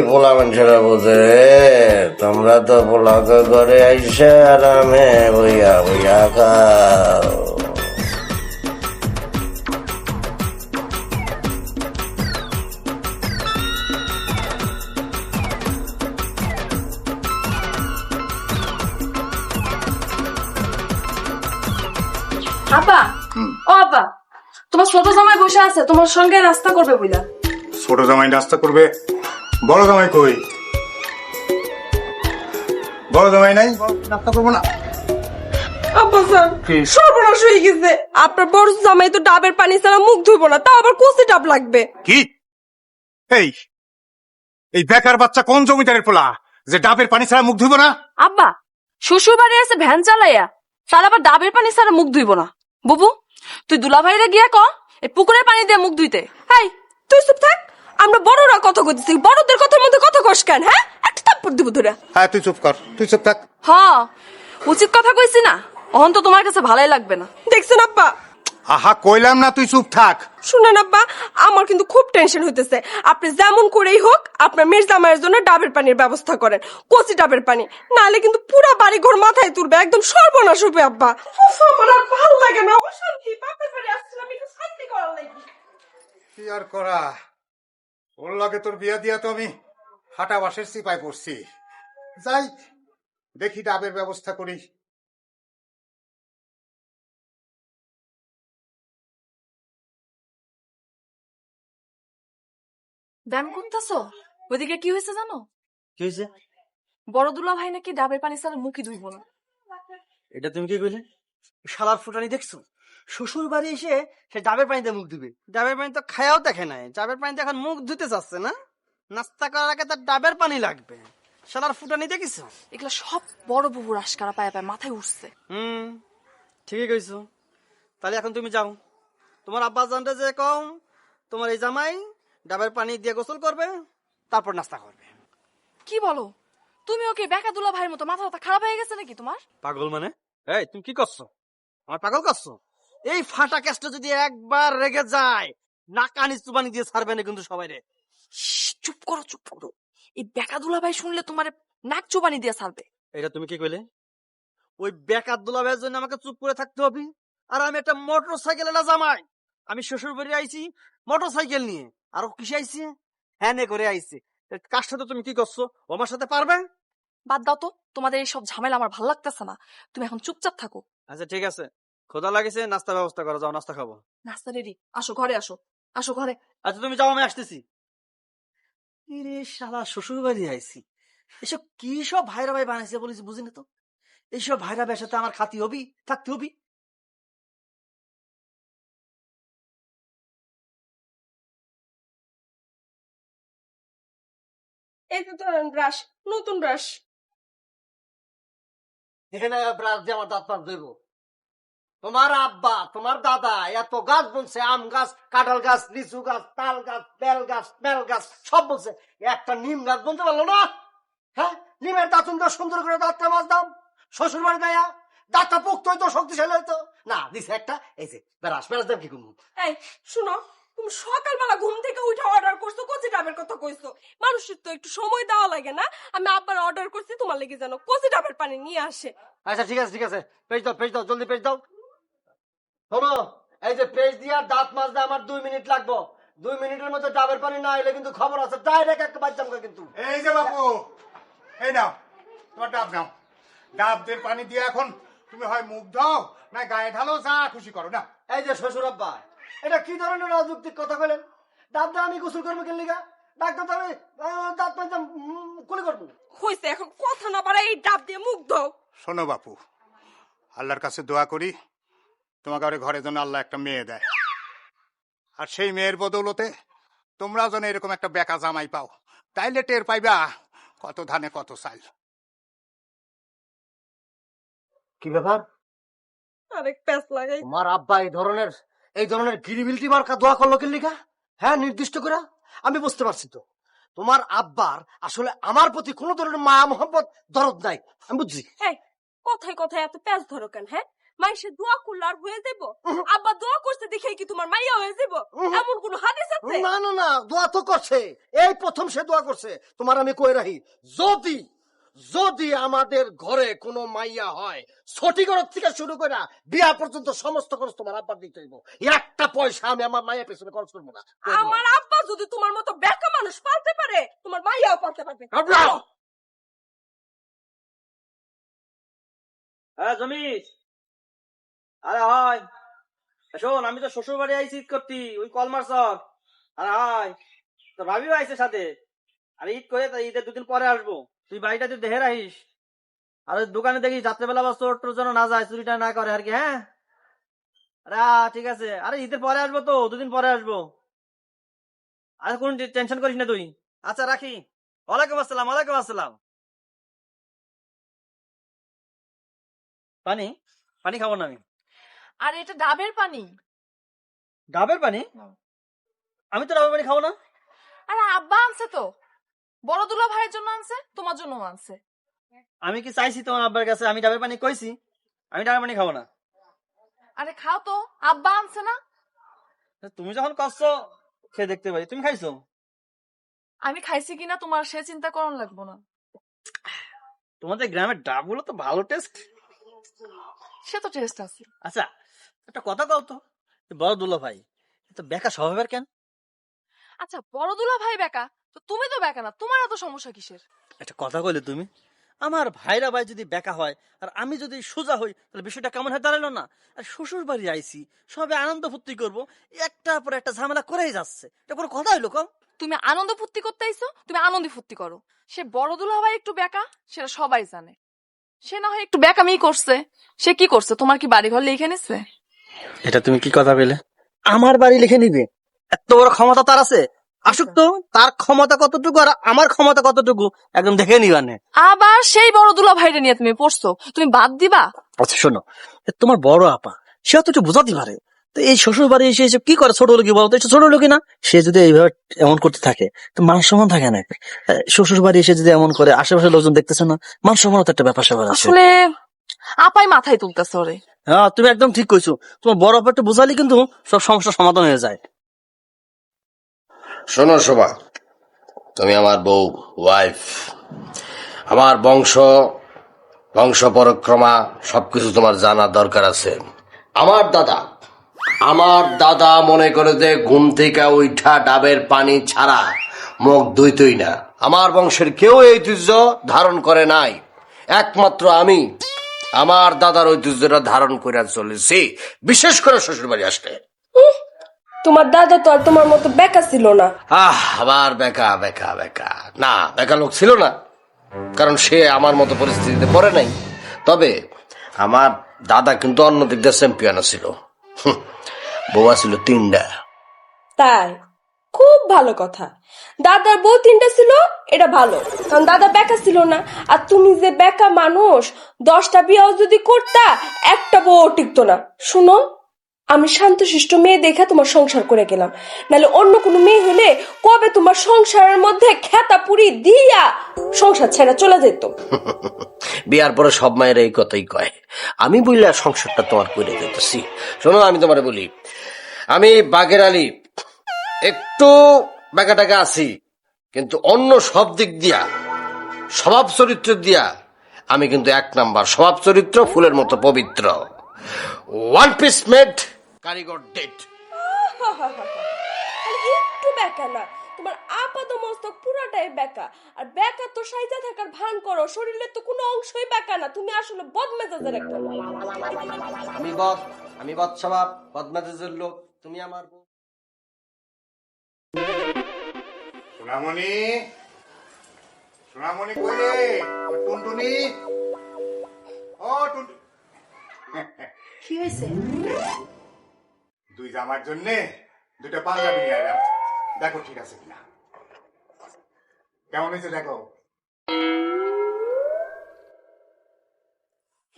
পোলা মানুষেরা বোঝে রে? তোমরা তো পোলাকে ঘরে আইসা আরামে বইয়া বইয়া খাও। আপা, ও আপা, তোমার ছোট জামাই বসে আছে, তোমার সঙ্গে নাস্তা করবে বুঝলা। ছোট জামাই নাস্তা করবে, বড় জামাই কই? বড় জামাই নাই, নাস্তা করবো না? আব্বা স্যার, সর্বনাশ হয়ে গেছে। আপনার বড় জামাই তো ডাবের পানি ছাড়া মুখ ধুইব না, তাও আবার কচি ডাব লাগবে। কি? এই এই বেকার বাচ্চা কোন জমিদারের পোলা যে ডাবের পানি ছাড়া মুখ ধুইব না? আব্বা, শ্বশুর বাড়ি আছে ভ্যান চালাইয়া, তার আবার ডাবের পানি ছাড়া মুখ ধুইব না? বুবু, তুই দুলাভাইরে গিয়া ক এই পুকুরের পানি দিয়ে মুখ ধুইতে। এই, তুই চুপ থাক। আমরা বড়রা কথা কইতেছি, বড়দের কথার মধ্যে কথা কস কেন? হ্যাঁ, একটা থাপ্পড় দিব ধরে। হ্যাঁ তুই চুপ কর, তুই চুপ থাক। হ, উচিত কথা কইছি না? অহন তো তোমার কাছে ভালোই লাগবে না। দেখছেন আব্বা? আহা কইলাম না তুই চুপ থাক। শুনেন আব্বা, আমার কিন্তু খুব টেনশন হইতেছে। আপনি যেমন করেই হোক আপনার মেয়ের জামাইয়ের জন্য ডাবের পানির ব্যবস্থা করেন, কচি ডাবের পানি, নাহলে কিন্তু পুরা বাড়ি ঘর মাথায় তুলবে, একদম সর্বনাশ হবে আব্বা। উফ, আমার আর ভালো লাগে না, অশান্তি। বাপের বাড়ি আসছিলাম একটু শান্তি করার লাগি। কি আর করা, ওর লগে তোর বিয়া দিয়া তো আমি হাঁটা বাসের চিপায় পড়ছি। যাই দেখি ডাবের ব্যবস্থা করি। ব্যায়াম করতেছো? ওইদিকে কি হয়েছে জানো? কি হয়েছে? বড় দুলাভাই নাকি ডাবের পানি ছাড়া মুখই ধুইব না। এটা তুমি কি কইলে? শালার ফুটানি দেখছো? শ্বশুর বাড়ি এসে সে ডাবের পানিতে মুখ ধুবে। ডাবের পানি তো খায়াও দেখে নাই, ডাবের পানিতে এখন মুখ ধুতে চাচ্ছে না। নাস্তা করার আগে তার ডাবের পানি লাগবে। শালার ফুটানি দেখেছো? এগুলা সব বড় বুবুর আশকারা পায়ে পায়ে মাথায় উঠছে। ঠিকই কইছো। তাহলে এখন তুমি যাও, তোমার আব্বা জানতে যে কম তোমার এই জামাই ডাবের পানি দিয়ে গোসল করবে, তারপর নাস্তা করবে। কি বলো? তুমি ওকে বেকা দুলাভাইয়ের মতো মাথা ব্যথা খারাপ হয়ে গেছে নাকি তোমার? পাগল মানে? এই তুমি কি করছো? আমার পাগল করছো? এই ফাটা কেসটা যদি একবার রেগে যায়, নাকানি চুবানি দিয়ে ছাড়বে না কিন্তু সবাই রে। চুপ করো, চুপ করো। এই বেকা দুলাভাই শুনলে তোমার নাক চুবানি দিয়ে ছাড়বে। এটা তুমি কি কইলে? ওই বেকার দুলাভাইয়ের জন্য আমাকে চুপ করে থাকতে হবে? আর আমি একটা মোটর সাইকেল না জামাই, আমি শ্বশুর বাড়ি আইছি মোটর সাইকেল নিয়ে, আর ও কিসে আইছি? হ্যানে করে আইছি। কার সাথে তুমি কি করছো? ও আমার সাথে পারবে? বাদ দাও তো, তোমাদের এই সব ঝামেলা আমার ভালো লাগতেছে না। তুমি এখন চুপচাপ থাকো। আচ্ছা ঠিক আছে, খোদা লাগেছে, নাস্তা ব্যবস্থা করো, যাও নাস্তা খাবো। নাস্তা রেডি, আসো ঘরে, আসো আসো ঘরে। আচ্ছা তুমি যাও, আমি আসতেছি। রে শালা, শ্বশুর বাড়ি আইছি, এসব কি সব ভাইরা ভাই বানাইছে বলেছি বুঝিনি তো। এইসব ভাইরা ভাইয়ের সাথে আমার খাতি হবি, থাকতে হবি। এই তো ধরেন ব্রাশ, নতুন ব্রাশ। এখানে ব্রাশ দিয়ে আমার দাঁত পাঁচ দেব। তোমার আব্বা তোমার দাদা এত গাছ বলছে, আম গাছ, কাঁঠাল গাছ, লিচু গাছ, তাল গাছ, বেল গাছ সব বলছে, একটা নিম গাছ বলতে পারলো না? হ্যাঁ, নিমের দাঁত সুন্দর করে দাঁতটা মাছ দাম, শ্বশুর বাড়ি দেয়া দাঁতটা পোক্ত হইতো, শক্তিশালী হইতো না, দিছে একটা এই যে ব্রাশ দাম কি করবো? এই শুনো, তুমি সকালবেলা ঘুম থেকে উঠে অর্ডার করছো, কচি ডাবের কথা কইছো। মানুষের তো একটু সময় দেওয়া লাগে না? আমি আব্বার অর্ডার করছি তোমার লেগে যেন কচি ডাবের পানি নিয়ে আসে। আচ্ছা ঠিক আছে, পেজ দাও, জলদি পেজ দাও। শোনো, এই যে পেজ দিয়ে দাঁত মাজতে আমার 2 মিনিট লাগবে। 2 মিনিটের মধ্যে ডাবের পানি না এলে কিন্তু খবর আছে, ডাইরেক্ট একটা বাচ্চাম কিন্তু। এই যে বাপু, এই নাও তোমার ডাব নাও। ডাব দিয়ে পানি দিয়ে এখন তুমি হয় মুখ দাও না গায়ে ঢালো, যা খুশি করো না। এই যে শ্বশুর আব্বা, এটা কি ধরনের অযৌক্তিক কথা বলেন? ডাব দিয়ে আমি গোসল করবো কেন লিগা? ডাক্তার তো আমি দাঁত মাজতাম কুলি করবো। হইছে, এখন কথা না পারে এই ডাব দিয়ে মুখ দাও। শোনো বাপু, আল্লাহর কাছে দোয়া করি তোমাকে ঘরে যেন আল্লাহ একটা মেয়ে দেয়, আর সেই মেয়ের বদৌলতে তোমরা যেন এরকম একটা বেকা জামাই পাও, তাইলে টের পাইবা কত ধানে কত চাল। কি ব্যাপার? আরেক প্যাঁচ লাগাই। তোমার আব্বা এই ধরনের গিরিবিলটি মার্কা দোয়া করলো কেন লিগা? হ্যাঁ, নির্দিষ্ট করে আমি বুঝতে পারছি তো। তোমার আব্বার আসলে আমার প্রতি কোন ধরনের মায়া মোহাম্মত দরদ নাই, আমি বুঝছি। এই কথায় কথায় এত প্যাঁচ ধরো কেন? হ্যাঁ, মাইসে দোয়া করলে আর হয়ে যাব? আব্বা দোয়া করতে দেখে কি তোমার মাইয়া হয়ে যাব? এমন কোন হাদিস আছে? না, দোয়া তো করছে, এই প্রথম সে দোয়া করছে। তোমার আমি কই রাখি, যদি আমাদের ঘরে কোনো মাইয়া হয়, ছটি ঘর থেকে শুরু করে বিয়া পর্যন্ত সমস্ত খরচ তোমার আব্বার দিতে হইব। একটা পয়সা আমি আমার মায়ের পেছনে খরচ করবো না। আমার আব্বা যদি তোমার মতো বেকা মানুষ পালতে পারে, তোমার মাইয়াও পালতে পারবে। হ্যাঁ জমিস, আরে হয় শোন, আমি তো শ্বশুর বাড়ি আইছি ঈদ করতি, ওই কলমার চক। আরে হয়, তোর ভাবিও আইছে সাথে। আরে ঈদ করে তাই ঈদের 2 দিন পরে আসবো, তুই বাড়িটা তুই দেখে রাখিস। আর ওই দোকানে দেখি রাত্রেবেলা বা চোর টোর যেন না যায়, চুরিটা না করে আর কি। হ্যাঁ, আরে ঠিক আছে। আরে ঈদের পরে আসবো তো, 2 দিন পরে আসবো। আরে কোন টেনশন করিস না তুই। আচ্ছা রাখি। ওয়ালাইকুম আসসালাম। পানি খাবো না আমি। আর এটা ডাবের পানি। ডাবের পানি? আমি তো ডাবের পানি খাবো না। আরে আব্বা আনছে তো, বড় দুলা ভাইয়ের জন্য আনছে, তোমার জন্য আনছে। আমি কি চাইছি তোমার আব্বার কাছে আমি ডাবের পানি কইছি? আমি ডাবের পানি খাবো না। আরে খাও তো, আব্বা আনছে না। তুমি যখন করছো খেয়ে দেখতে পারি। তুমি খাইছো? আমি খাইছি কিনা তোমার সে চিন্তা করন লাগবো না। তোমাদের গ্রামের ডাবগুলো তো ভালো টেস্ট। সে তো টেস্ট আছে। আচ্ছা একটা কথা কও তো, বড় দুলা ভাই তো বেকা স্বভাবের কেন? আচ্ছা বড় দুলা ভাই বেকা, তো তুমি তো বেকা না, তোমার এত সমস্যা কিসের? একটা কথা কইলে তুমি, আমার ভাইরা ভাই যদি বেকা হয় আর আমি যদি সোজা হই, তাহলে বিষয়টা কেমন হয়ে দাঁড়ালো না? আর শ্বশুর বাড়ি আইছি, সবে আনন্দ ফুর্তি করবো, একটার পর একটা ঝামেলা করেই যাচ্ছে। এটা কোনো কথা হইলো? কম তুমি আনন্দ ফুর্তি করতে আইছো, তুমি আনন্দ ফুর্তি করো। সে বড় দুলা ভাই একটু বেকা, সেটা সবাই জানে। সে না হয় একটু বেকামি করছে, সে কি করছে? তোমার কি বাড়ি ঘর লিখে নিচ্ছে? এটা তুমি কি কথা বলে? আমার বাড়ি লিখে নিবে? এত বড় ক্ষমতা তার আছে? আসুক তো, তার ক্ষমতা কতটুকু আর আমার ক্ষমতা কতটুকু একদম দেখে নিবানে। আবার সেই বড় দুলা ভাইটা নিয়ে তুমি পড়ছো, তুমি বাদ দিবা? আচ্ছা শোনো, তোমার বড় আপা সে তো একটু বোঝাতে পারে। তো এই শ্বশুর বাড়ি এসে এসে কি করে? ছোট লোকই বলতো, ছোট লোকই না? সে যদি এইভাবে এমন করতে থাকে তো মান সম্মান থাকে না। শ্বশুর বাড়ি এসে যদি এমন করে, আশেপাশের লোকজন দেখতেছে না, মান সম্মান তো একটা ব্যাপার স্যাপার আছে। আসলে আপাই মাথায় তুলতেছে ওরে। হ্যাঁ তুমি একদম ঠিক কইছো। তোমার বড় আপা একটু বোঝালি কিন্তু সব সমস্যার সমাধান হয়ে যায়। শোনো শোভা, তুমি আমার বউ, ওয়াইফ। আমার বংশ পরক্রমা সবকিছু তোমার জানার দরকার আছে। আমার দাদা মনে করে যে ঘুম থেকে উঠা ডাবের পানি ছাড়া মুখ ধুইতই না। আমার বংশের কেউ এই ঐতিহ্য ধারণ করে নাই, একমাত্র আমি আমার দাদার ঐতিহ্যটা ধারণ করে চলেছি, বিশেষ করে শ্বশুর বাড়ি আসলে। তোমার দাদা তো আর তোমার মতো বেকা ছিল না। আবার বেকা না, বেকা লোক ছিল না, কারণ সে আমার মতো পরিস্থিতিতে পড়ে নাই। তবে আমার দাদা কিন্তু অন্য দিক দিয়ে চ্যাম্পিয়ন ছিল। বউয়া ছিল 3টা। তাই খুব ভালো কথা। দাদার বউ 3টা ছিল, এটা ভালো, কারণ দাদা বেকা ছিল না। আর তুমি যে বেকা মানুষ, 10টা বিয়েও যদি করতা, একটা বউ টিকতো না। শুনো, আমি শান্তশিষ্ট মেয়ে দেখে তোমার সংসার করে গেলাম, নাহলে অন্য কোনো মেয়ে হলে কবে তোমার সংসারের মধ্যে খেতা পুরি দিয়া সংসার ছেড়ে চলে যেত। বিয়ার পরে সব মায়ের এই কথাই কয়। আমি বললে সংসারটা তোমার করে দিতেছি। শোনো, আমি তোমারে বলি, আমি বাগের আলী একটু বেকাটাকা আছি, কিন্তু অন্য সব দিক দিয়া, স্বভাব চরিত্র দিয়া আমি কিন্তু 1 নাম্বার। স্বভাব চরিত্র ফুলের মতো পবিত্র। 1 পিস মেড, কারিগর ডেট। একটু বেকা না, তোমার আপাত মস্তক পুরাটাই বেকা। আর বেকা তো সাইজা থাকার ভান করো, শরীরের তো কোনো অংশই বেকা না। তুমি আসলে বদমেজাজের একটা লোক। আমি বদ স্বভাব, বদমেজাজের লোক। তুমি আমার বউ। সোনামণি, সোনামণি কই রে? ও টুনটুনি, ও টুনটুনি। কি হয়েছে? 2 জামার জন্যে 2টা পাঞ্জাবি নিয়ে এলাম, দেখো ঠিক আছে কিনা। কেমন হয়েছে দেখো।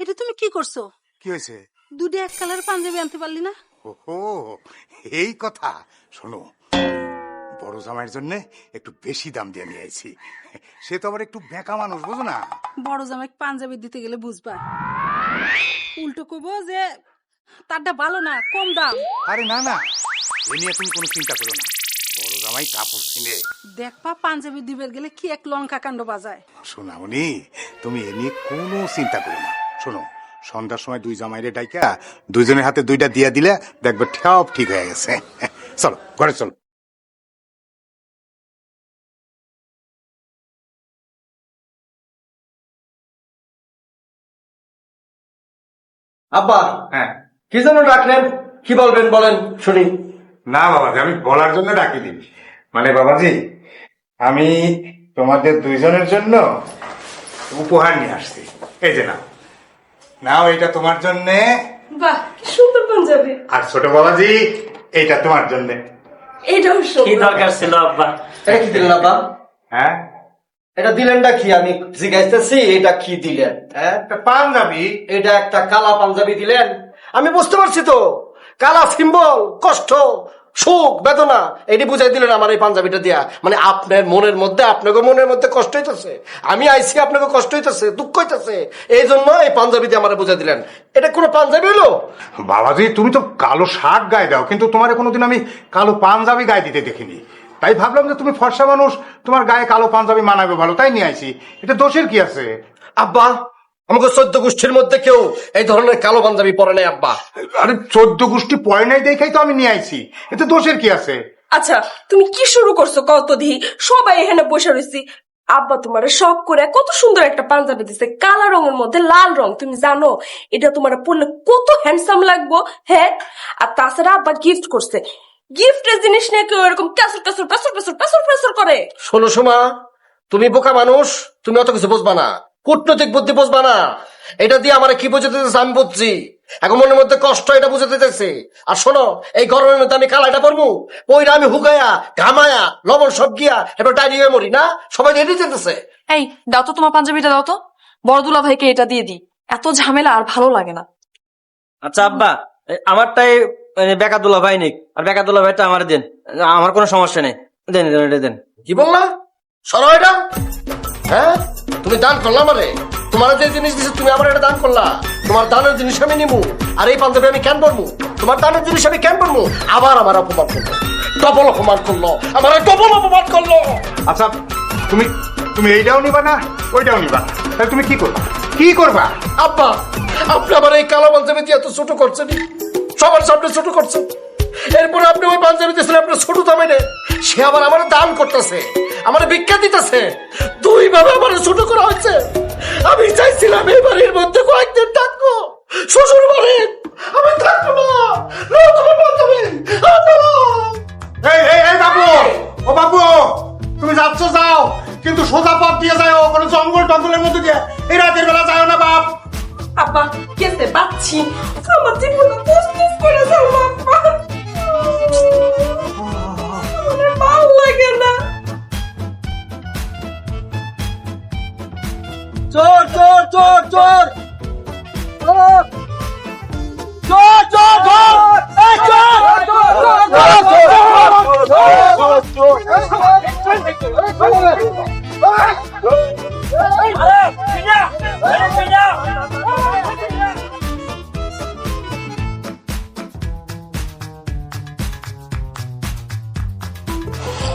এটা তুমি কি করছো? কি হয়েছে? 2টা এক কালার পাঞ্জাবি আনতে পারলি না? ওহো, এই কথা। শোনো, বড় জামাইয়ের জন্য একটু বেশি দাম দিয়ে নিয়ে আইছি। সে তো আবার একটু বেঁকা মানুষ, বুঝো না? বড় জামাই পাঞ্জাবি দিতে গেলে বুঝবা, উল্টো কইব যে তারটা ভালো না, কম দাম। আরে না না, এ নিয়ে তুমি কোনো চিন্তা করো না। বড় জামাই কাপড় কিনে দেখবা পাঞ্জাবি দিবের গেলে কি এক লঙ্কা কাণ্ড বাজায়। শোনামনি, তুমি এ নিয়ে কোনো চিন্তা করো না। শোনো, সন্ধ্যার সময় 2 জামাইরে ডাইকা 2জনের হাতে 2টা দিয়া দিলে দেখবে সব ঠিক হয়ে গেছে। চলো ঘরে চলো। আব্বা, হ্যাঁ, কি যেন ডাকলেন? কি বলবেন বলেন শুনি। না বাবাজি, আমি বলার জন্য ডাকিনি। মানে বাবাজি, আমি তোমাদের 2জনের জন্য উপহার নিয়ে আসছি। এই যে নাও, নাও, এটা তোমার জন্যে। বাহ, কি সুন্দর পাঞ্জাবি। আর ছোট বাবাজি, এইটা তোমার জন্যে। এটাও কি সুন্দর। দরকার ছিল আব্বা? এটা কি দিলেন আব্বা? হ্যাঁ, এটা দিলেনটা কি? আমি জিজ্ঞাসতেছি, এটা কি দিলেন? হ্যাঁ, একটা পাঞ্জাবি। এটা একটা কালা পাঞ্জাবি দিলেন। আমি বুঝতে পারছি তো, কালা সিম্বল, কষ্ট, সুখ, বেদনা, এটি বুঝাই দিলেন আমার এই পাঞ্জাবিটা দিয়া। মানে আপনার মনের মধ্যে, আপনাকে মনের মধ্যে কষ্ট হইতেছে, আমি আইসি আপনাকে কষ্ট হইতেছে, দুঃখ হইতেছে, এই জন্য এই পাঞ্জাবি দিয়ে আমার বুঝাই দিলেন। এটা কোনো পাঞ্জাবি হলো? বাবাজি, তুমি তো কালো শার্ট গায়ে দাও, কিন্তু তোমার কোনোদিন আমি কালো পাঞ্জাবি গায়ে দিতে দেখিনি। তাই ভাবলাম যে তুমি ফর্সা মানুষ, তোমার গায়ে কালো পাঞ্জাবি মানাবে ভালো, তাই নিয়ে আইছি। এটা দোষের কি আছে? আব্বা, আমাকে 14 গোষ্ঠীর মধ্যে কেউ এই ধরনের কালো পাঞ্জাবি পরে নাই আব্বা। আরে 14 গোষ্ঠী পয় নাই দেখাই তো আমি নিয়ে আইছি, এতে দোষের কি আছে? আচ্ছা, তুমি কি শুরু করছো কত দিহি? সবাই এখানে বসে রয়েছি, আব্বা তোমার শখ করে কত সুন্দর একটা পাঞ্জাবি দিছে, কালো রঙের মধ্যে লাল রং। তুমি জানো এটা তোমার পরলে কত হ্যান্ডসাম লাগবো? হ্যাঁ, আর তাছাড়া আব্বা গিফট করছে। গিফটের জিনিস নিয়ে কেউ এরকম ক্যাসর ক্যাসর প্যাসর প্যাসর প্যাসর প্যাসর করে? শোনো সুমা, তুমি বোকা মানুষ, তুমি অত কিছু বুঝবা না, কূটনৈতিক বুদ্ধি বুঝবা না। এটা দিয়ে আমার কি বুঝাতে দিতেছে আমি বুঝছি, এখন মনের মধ্যে কষ্ট, এটা বুঝাতে দিতেছে। আর শোনো, এই গরমের মধ্যে আমি কালাটা পরবো, পইরা আমি হুকায়া ঘামায়া লবণ সব গিয়া এবার ডাইরি হয়ে মরি না? সবাই রেডি যেতেছে। এই দাও তো তোমার পাঞ্জাবিটা, দাও তো, বড় দুলা ভাইকে এটা দিয়ে দিই। এত ঝামেলা আর ভালো লাগে না। আচ্ছা আব্বা, আমারটাই বেকাদুল্লা ভাই নিক, আর বেকাদুল্লা ভাইটা আমার দেন, আমার কোনো সমস্যা নেই। দেন দেন, এটা দেন। কি বললা? সরো এটা। হ্যাঁ, তুমি দান করলা মানে? তোমার যে জিনিস দিচ্ছে তুমি আমার এটা দান করলা, তোমার দানের জিনিস আমি নিবো, আর এই পাঞ্জাবি আমি কেন পরবো? তোমার দানের জিনিস আমি কেন পরবো? আবার আমার অপমান করলো, ডবল অপমান করলো, আমার ডবল অপমান করলো। আচ্ছা, তুমি তুমি এইটাও নিবা না, ওইটাও নিবা না, তাহলে তুমি কি করবা? কি করবা? আব্বা, আপনি আমার এই কালো পাঞ্জাবি দিয়ে এত ছোট করছেন, সবার সামনে ছোট করছেন। এরপরে আপনি ওই পাঞ্জাবি দিয়েছিলেন আপনার ছোট দামে নেই, সে আবার আমার দান করতেছে, আমার ভিক্ষা দিতেছে, 2 ভাবে আমার ছোট করা হচ্ছে। আমি চাইছিলাম এই বাড়ির মধ্যে কয়েকদিন থাকবো, শ্বশুর বাড়ি আমি থাকবো না। তোমার পাঞ্জাবি এই এই এই বাবু, ও বাবু, তুমি যাচ্ছ যাও, কিন্তু সোজা পথ দিয়ে যাও, কোনো জঙ্গল টঙ্গলের মধ্যে দিয়ে এই রাতের বেলা যাও না বাপ। আব্বা কেসে পাচ্ছি, আমার জীবনে কষ্ট করে যাবো আব্বা, আমার ভালো চোর চোর চোর চোর চোর চোর চোর চোর এই চোর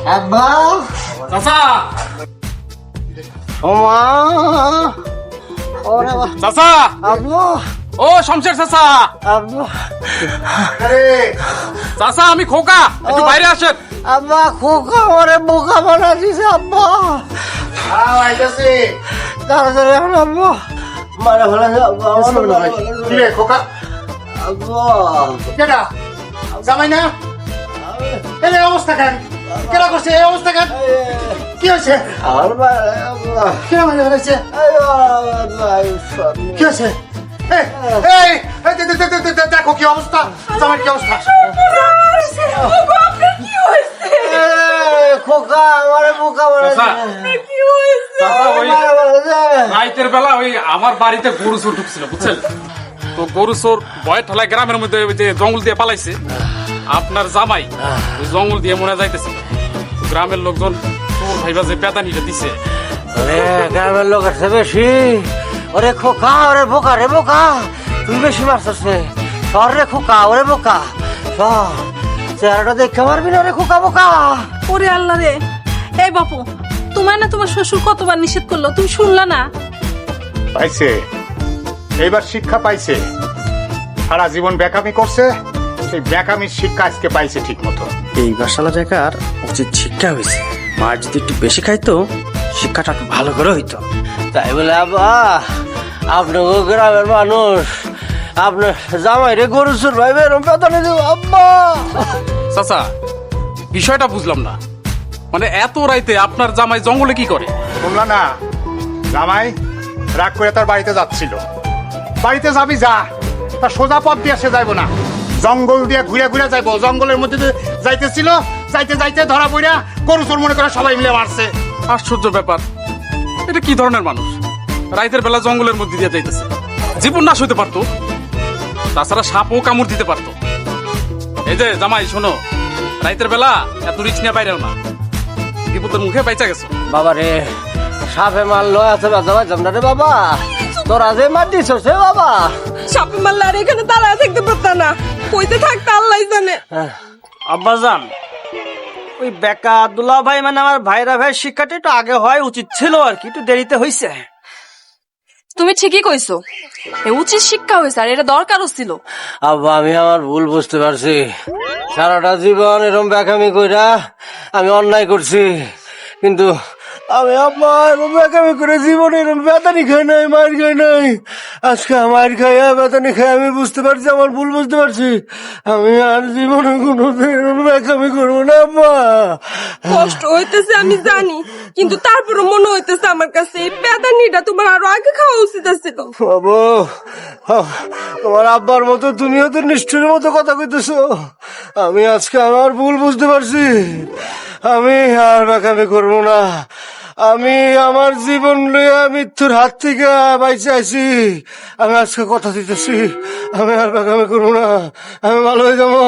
আব্বা চাচা ওমা ওরে বাবা চাচা আব্বু ও শমশের চাচা আব্বু আরে চাচা আমি খোকা একটু বাইরে আসেন আব্বা খোকা ওরে বোকা বানা দিছে আব্বা আইতাছি তাড়াতাড়ি এখন আব্বু মারা ভালো আব্বা কি রে খোকা আব্বা কেডা জামাই না এই অবস্থা কেন কেডা করছে এই অবস্থা কেন কি হয়েছে আমার আব্বা কেডা মানে হয়েছে কি হয়েছে এই এই এই, দেখো কি অবস্থা জামাই কি অবস্থা খোকা আমারে বোকা বানা রাইতের বেলা ওই আমার বাড়িতে গরু চোর ঢুকছিল বুঝছেন তো গরু চোর ভয় ঠেলায় গ্রামের মধ্যে ওই যে জঙ্গল দিয়ে পালাইছে আপনার জামাই ওই জঙ্গল দিয়ে মনে যাইতেছে গ্রামের লোকজন চোর ভাইবা যে পেদানিটা দিছে গ্রামের লোক আছে বেশি ওরে খোকা ওরে বোকা রে বোকা তুই বেশি মারছিস রে সর রে খোকা ওরে বোকা সর চেহারাটা দেখে মারবি না রে খোকা বোকা ওরে আল্লাহ রে এই বাপু তোমার না তোমার শ্বশুর কতবার নিষেধ করলো তুমি শুনলা না? পাইছে এইবার শিক্ষা পাইছে সারা জীবন বেকামি করছে সেই বেকামির শিক্ষা আজকে পাইছে ঠিক মতো এই বাসালা জায়গার উচিত শিক্ষা হয়েছে মার যদি একটু বেশি খাইতো শিক্ষাটা একটু ভালো করে হইতো তাই বলে আব্বা আপনার গ্রামের মানুষ আপনার জামাই রে গরু চোর ভাই বেরম পেতানি দেব আব্বা চাচা বিষয়টা বুঝলাম না মানে এত রাইতে আপনার জামাই জঙ্গলে কি করে শুনলা না জামাই রাগ করে তার বাড়িতে যাচ্ছিল বাড়িতে যাবি যা তার সোজা পথ দিয়ে সে যাইব না জঙ্গল দিয়ে ঘুরে ঘুরে যাইবো জঙ্গলের মধ্যে দিয়ে যাইতেছিল যাইতে যাইতে ধরা পড়া গরু চোর মনে করে সবাই মিলে মারছে আশ্চর্য ব্যাপার এটা কি ধরনের মানুষ রাইতের বেলা জঙ্গলের মধ্যে দিয়ে যাইতেছে জীবন নাশ হইতে পারতো তাছাড়া সাপও কামড় দিতে পারতো এই যে জামাই শোনো রাইতের বেলা এত রিচ নিয়ে বাইরেও না বিপদের মুখে বাইচা গেছো বাবা রে সাপে মারলো এত ব্যথা পাইতাম না রে বাবা তোরা যে মার দিছ সে বাবা সাপে মারলে আর এখানে দাঁড়ায় থাকতে পারতাম না কইতে থাকতে আল্লাহ জানে আব্বাজান ওই বেকা দুলা ভাই মানে আমার ভাইরা ভাই শিক্ষাটা একটু আগে হয় উচিত ছিল আর কি একটু দেরিতে হয়েছে তুমি ঠিকই কইছো এ উচিত শিক্ষা হয়েছে আর এটা দরকারও ছিল। আব্বা আমি আমার ভুল বুঝতে পারছি সারাটা জীবন এরম বেকামি কইরা আমি অন্যায় করছি কিন্তু আমি আব্বা এরম বেকামি করে জীবন এরম বেতানি খাই নাই মার খাই নাই আজকে মার খাইয়া বেতানি খাই আমি বুঝতে পারছি আমার ভুল বুঝতে পারছি আমি আর জীবনে কোনোদিন এরম বেকামি করবো না আব্বা কষ্ট হইতেছে আমি জানি কিন্তু তারপরে মনে হইতেছে আমার কাছে এই পেদানিটা তোমার আরো আগে খাওয়া উচিত ছিল। বাবু তোমার আব্বার মতো তুমিও তো নিষ্ঠুরের মতো কথা কইতেছো আমি আজকে আমার ভুল বুঝতে পারছি আমি আর বেকামি করবো না আমি আমার জীবন লইয়া মৃত্যুর হাত থেকে বাইচে আইছি আমি আজকে কথা দিতেছি আমি আর বেকামি করবো না আমি ভালো হয়ে যাবো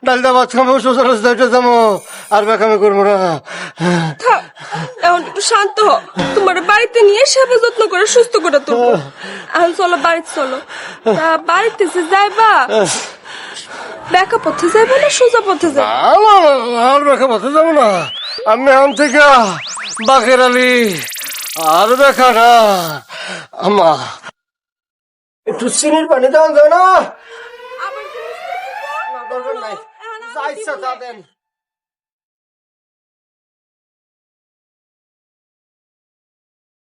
ডালটা ভাত খাবো সোজা রাস্তায় যাবো আর বেকামি করবো না থাক, এখন একটু শান্ত হ তোমার বাড়িতে নিয়ে সেবা যত্ন করে সুস্থ করে তুলবো এখন চলো বাড়িতে চলো তা বাড়িতে যে যাইবা বেকা পথে যাইবা না সোজা পথে যাইবা আর বেকা পথে যাবো না আমি এখন থেকে বাকের আলী আর বেকা না আমা একটু চিনির পানি দেওয়া যায় না দরকার নাই যা ইচ্ছা তা দেন